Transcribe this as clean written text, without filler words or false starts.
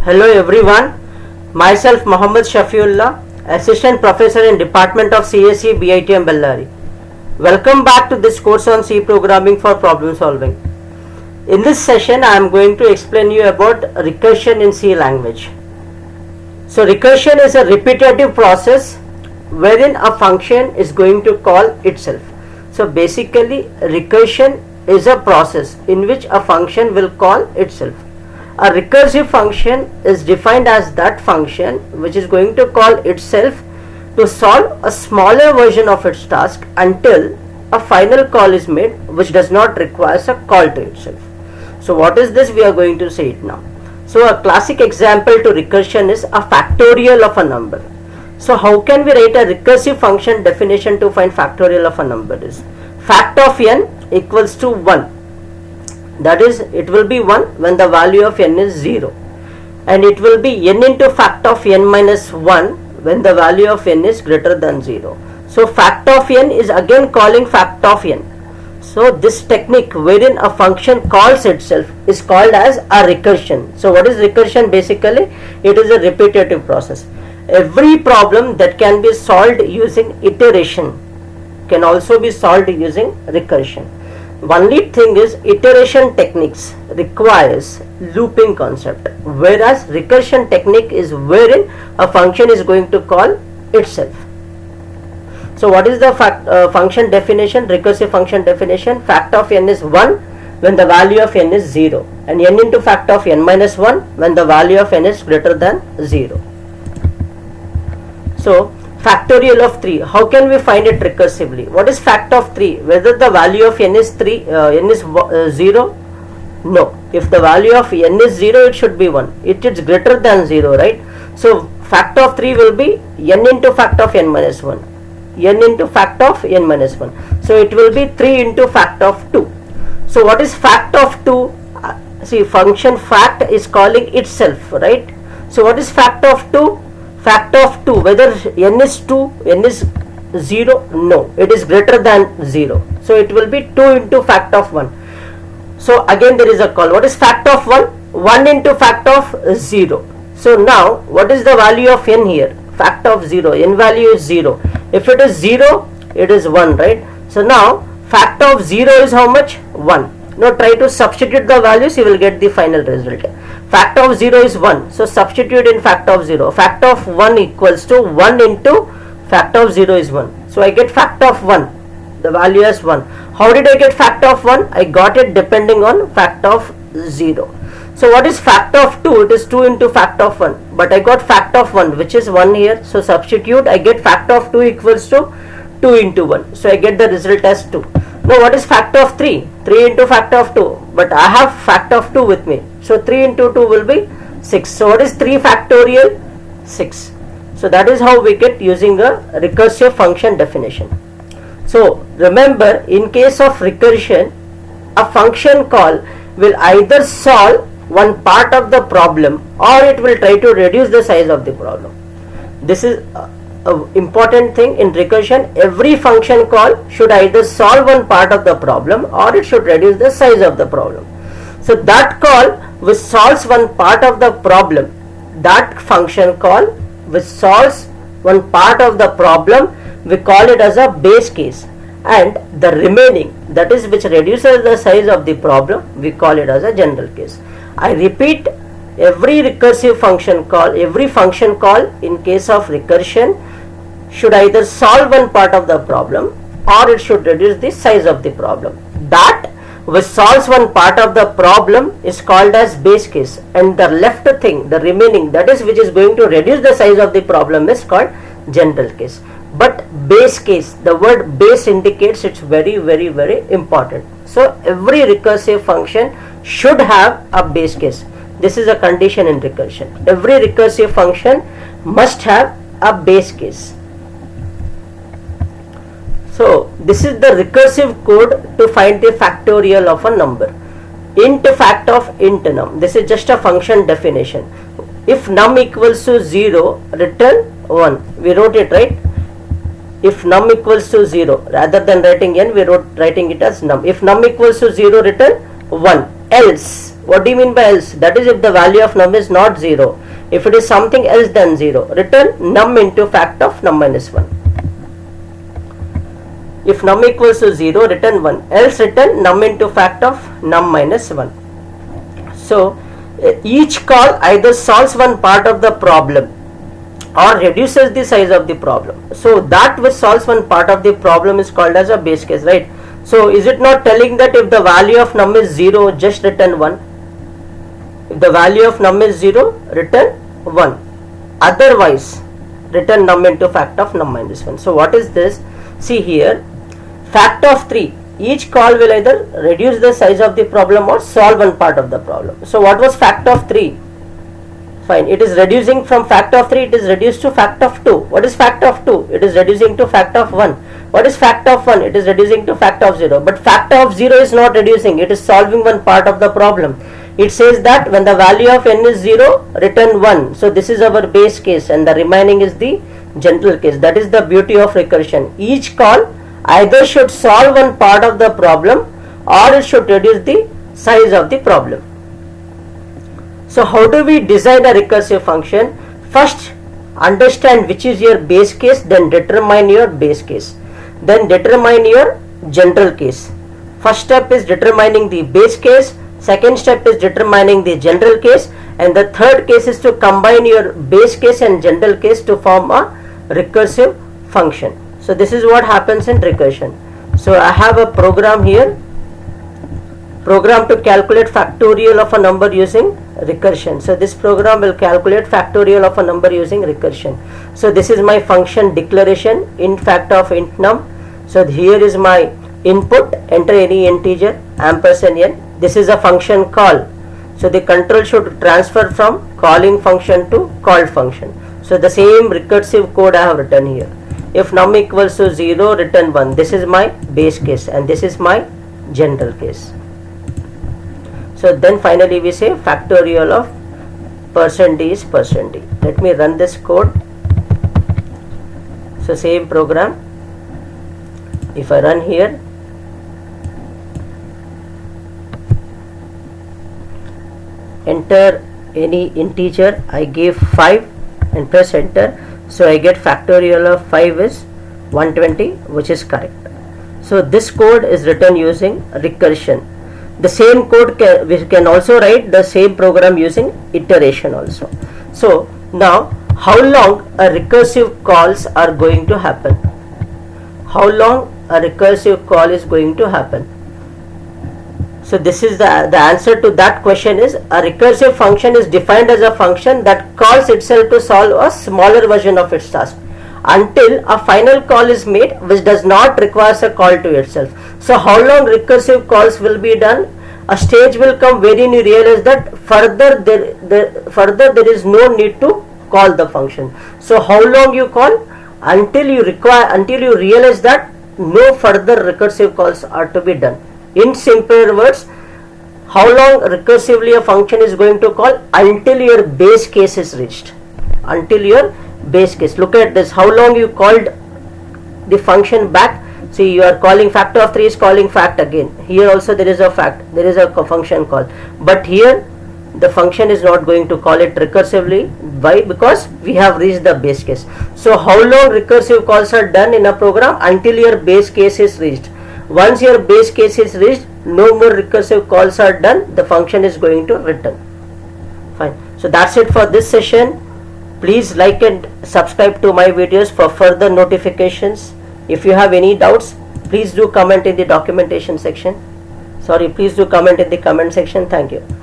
Hello everyone, myself Mohammad Shafiullah, Assistant Professor in Department of CSE BITM Bellary. Welcome back to this course on C Programming for Problem Solving. In this session I am going to explain you about recursion in C language. So recursion is a repetitive process wherein a function is going to call itself. So basically recursion is a process in which a function will call itself. A recursive function is defined as that function which is going to call itself to solve a smaller version of its task until a final call is made which does not require a call to itself. So what is this? We are going to say it now. So a classic example to recursion is a factorial of a number. So how can we write a recursive function definition to find factorial of a number is fact of n equals to 1. That is, it will be 1 when the value of n is 0, and it will be n into fact of n minus 1 when the value of n is greater than 0. So fact of n is again calling fact of n. So this technique wherein a function calls itself is called as a recursion. So what is recursion? Basically it is a repetitive process. Every problem that can be solved using iteration can also be solved using recursion. Only thing is iteration techniques requires looping concept, whereas recursion technique is wherein a function is going to call itself. So what is the function definition? Recursive function definition: fact of n is 1 when the value of n is 0, and n into fact of n minus 1 when the value of n is greater than 0. So factorial of 3, how can we find it recursively? What is fact of 3? Whether the value of n is 0? No. If the value of n is 0, it should be 1. It is greater than 0, right? So fact of 3 will be n into fact of n minus 1. N into fact of n minus 1. So it will be 3 into fact of 2. So what is fact of 2? See, function fact is calling itself, right? So what is fact of 2? Fact of 2, whether n is 2, n is 0, no, it is greater than 0. So it will be 2 into fact of 1. So again there is a call. What is fact of 1? 1 into fact of 0. So now what is the value of n here? Fact of 0, n value is 0. If it is 0, it is 1, right? So now fact of 0 is how much? 1. Now try to substitute the values, you will get the final result. Fact of 0 is 1, so substitute in fact of 0. Fact of 1 equals to 1 into fact of 0 is 1. So I get fact of 1, the value as 1. How did I get fact of 1? I got it depending on fact of 0. So what is fact of 2? It is 2 into fact of 1, but I got fact of 1 which is 1 here. So substitute, I get fact of 2 equals to 2 into 1. So I get the result as 2. Now what is fact of 3? 3 into fact of 2, but I have fact of 2 with me. So 3 into 2 will be 6. So what is 3 factorial? 6. So that is how we get using a recursive function definition. So remember, in case of recursion, a function call will either solve one part of the problem or it will try to reduce the size of the problem. This is an important thing in recursion. Every function call should either solve one part of the problem or it should reduce the size of the problem. So that call which solves one part of the problem, that function call which solves one part of the problem, we call it as a base case, and the remaining, that is which reduces the size of the problem, we call it as a general case. I repeat, every recursive function call, every function call in case of recursion should either solve one part of the problem or it should reduce the size of the problem. That which solves one part of the problem is called as base case, and the left thing, the remaining, that is which is going to reduce the size of the problem, is called general case. But base case, the word base indicates it's very important. So every recursive function should have a base case. This is a condition in recursion. Every recursive function must have a base case. So this is the recursive code to find the factorial of a number. Int fact of int num. This is just a function definition. If num equals to 0, return 1. We wrote it, right? If num equals to 0, rather than writing n, we writing it as num. If num equals to 0, return 1. Else What do you mean by else? That is if the value of num is not 0. If it is something else than 0, return num into fact of num minus 1. If num equals to 0, return 1, else return num into fact of num minus 1. So each call either solves one part of the problem or reduces the size of the problem. So that which solves one part of the problem is called as a base case, right? So is it not telling that if the value of num is 0, just return 1? If the value of num is 0, return 1. Otherwise, return num into fact of num minus 1. So what is this? See here, fact of 3. Each call will either reduce the size of the problem or solve one part of the problem. So what was fact of 3? Fine, it is reducing from fact of 3, it is reduced to fact of 2. What is fact of 2? It is reducing to fact of 1. What is fact of 1? It is reducing to fact of 0. But fact of 0 is not reducing, it is solving one part of the problem. It says that when the value of n is 0, return 1. So this is our base case and the remaining is the general case. That is the beauty of recursion. Each call either should solve one part of the problem or it should reduce the size of the problem. So how do we design a recursive function? First, understand which is your base case, then determine your base case. Then determine your general case. First step is determining the base case, second step is determining the general case, and the third case is to combine your base case and general case to form a recursive function. So this is what happens in recursion. So I have a program here, program to calculate factorial of a number using recursion. So this program will calculate factorial of a number using recursion. So this is my function declaration, int fact of int num. So here is my input, enter any integer, ampersand n. This is a function call. So the control should transfer from calling function to called function. So the same recursive code I have written here. If num equals to 0, return 1. This is my base case and this is my general case. So then finally we say factorial of %d is %d. Let me run this code. So same program. If I run here, enter any integer, I gave 5 and press enter. So I get factorial of 5 is 120, which is correct. So this code is written using recursion. The same code we can also write the same program using iteration also. So now how long a recursive calls are going to happen? How long a recursive call is going to happen? So this is the answer to that question is a recursive function is defined as a function that calls itself to solve a smaller version of its task until a final call is made which does not require a call to itself. So how long recursive calls will be done? A stage will come wherein you realize that further there is no need to call the function. So how long you call? Until you realize that no further recursive calls are to be done. In simpler words, how long recursively a function is going to call? Until your base case is reached. Until your base case. Look at this, how long you called the function back. See, you are calling factor of 3 is calling fact again. Here also there is a fact, there is a function call. But here the function is not going to call it recursively. Why? Because we have reached the base case. So how long recursive calls are done in a program? Until your base case is reached. Once your base case is reached, no more recursive calls are done, the function is going to return. Fine. So that's it for this session. Please like and subscribe to my videos for further notifications. If you have any doubts, please do comment in the documentation section. Please do comment in the comment section. Thank you.